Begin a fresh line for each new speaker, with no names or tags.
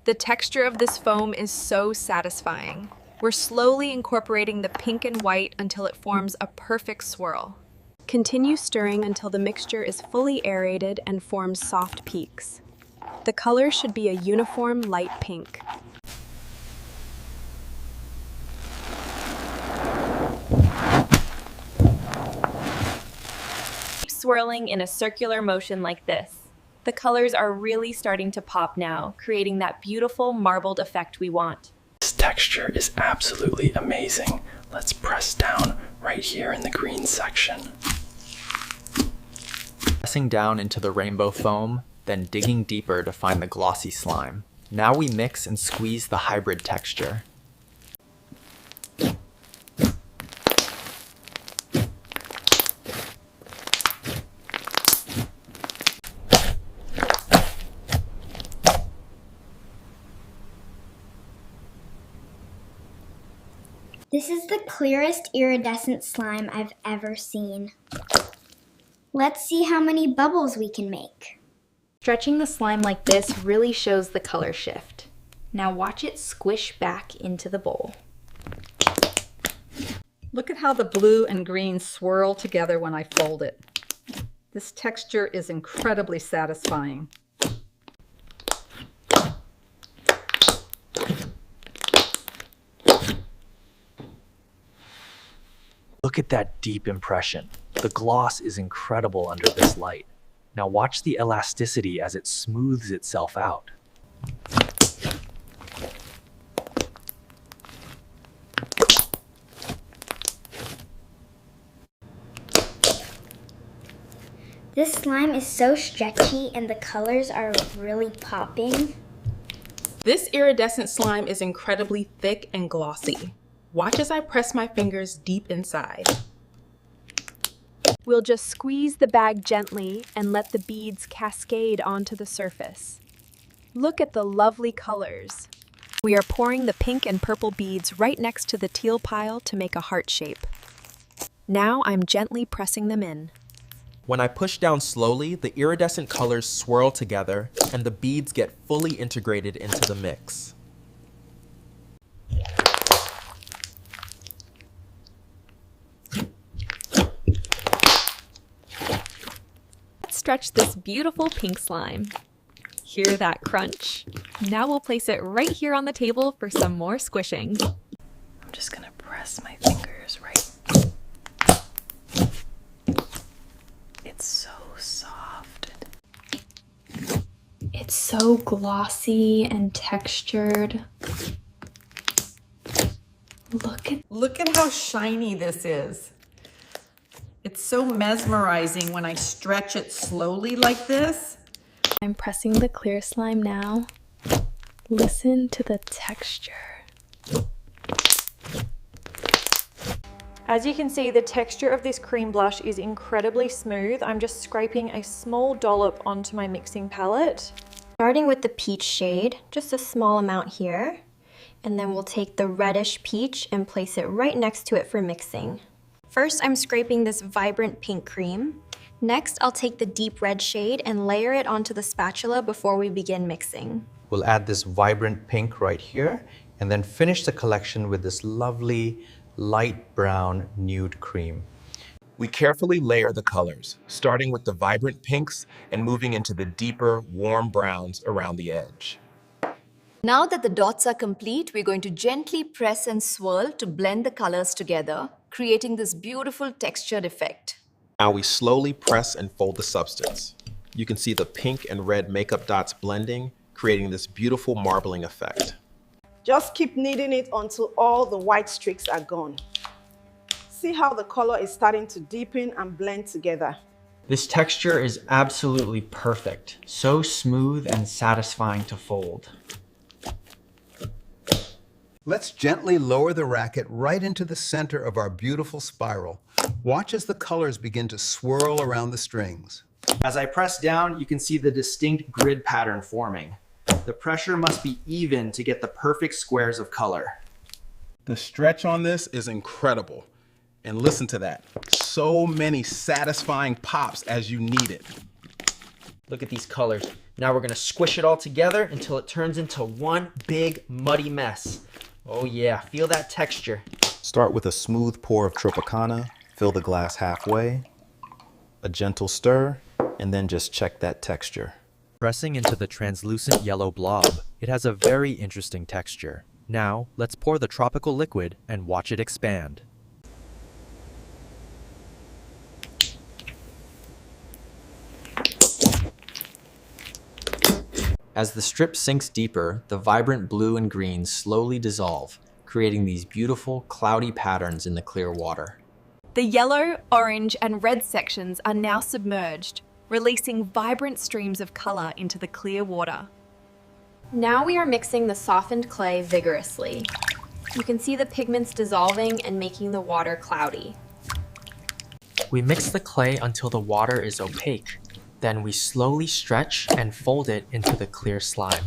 The texture of this foam is so satisfying. We're slowly incorporating the pink and white until it forms a perfect swirl. Continue stirring until the mixture is fully aerated and forms soft peaks. The color should be a uniform light pink.
Keep swirling in a circular motion like this. The colors are really starting to pop now, creating that beautiful marbled effect we want.
This texture is absolutely amazing. Let's press down right here in the green section. Pressing down into the rainbow foam, then digging deeper to find the glossy slime. Now we mix and squeeze the hybrid texture.
This is the clearest iridescent slime I've ever seen. Let's see how many bubbles we can make.
Stretching the slime like this really shows the color shift. Now watch it squish back into the bowl.
Look at how the blue and green swirl together when I fold it. This texture is incredibly satisfying.
Look at that deep impression. The gloss is incredible under this light. Now watch the elasticity as it smooths itself out.
This slime is so stretchy and the colors are really popping.
This iridescent slime is incredibly thick and glossy. Watch as I press my fingers deep inside.
We'll just squeeze the bag gently and let the beads cascade onto the surface. Look at the lovely colors. We are pouring the pink and purple beads right next to the teal pile to make a heart shape. Now I'm gently pressing them in.
When I push down slowly, the iridescent colors swirl together and the beads get fully integrated into the mix.
Stretch this beautiful pink slime. Hear that crunch? Now we'll place it right here on the table for some more squishing.
I'm just gonna press my fingers right. It's so soft.
It's so glossy and textured.
Look at how shiny this is. It's so mesmerizing when I stretch it slowly like this.
I'm pressing the clear slime now. Listen to the texture. As you can see, the texture of this cream blush is incredibly smooth. I'm just scraping a small dollop onto my mixing palette. Starting with the peach shade, just a small amount here. And then we'll take the reddish peach and place it right next to it for mixing. First, I'm scraping this vibrant pink cream. Next, I'll take the deep red shade and layer it onto the spatula before we begin mixing.
We'll add this vibrant pink right here and then finish the collection with this lovely light brown nude cream.
We carefully layer the colors, starting with the vibrant pinks and moving into the deeper, warm browns around the edge.
Now that the dots are complete, we're going to gently press and swirl to blend the colors together, creating this beautiful textured effect.
Now we slowly press and fold the substance. You can see the pink and red makeup dots blending, creating this beautiful marbling effect.
Just keep kneading it until all the white streaks are gone. See how the color is starting to deepen and blend together.
This texture is absolutely perfect, so smooth and satisfying to fold.
Let's gently lower the racket right into the center of our beautiful spiral. Watch as the colors begin to swirl around the strings.
As I press down, you can see the distinct grid pattern forming. The pressure must be even to get the perfect squares of color.
The stretch on this is incredible. And listen to that. So many satisfying pops as you knead it.
Look at these colors. Now we're gonna squish it all together until it turns into one big muddy mess. Oh yeah, feel that texture.
Start with a smooth pour of Tropicana, fill the glass halfway, a gentle stir, and then just check that texture.
Pressing into the translucent yellow blob, it has a very interesting texture. Now, let's pour the tropical liquid and watch it expand. As the strip sinks deeper, the vibrant blue and green slowly dissolve, creating these beautiful, cloudy patterns in the clear water.
The yellow, orange, and red sections are now submerged, releasing vibrant streams of color into the clear water. Now we are mixing the softened clay vigorously. You can see the pigments dissolving and making the water cloudy.
We mix the clay until the water is opaque. Then we slowly stretch and fold it into the clear slime.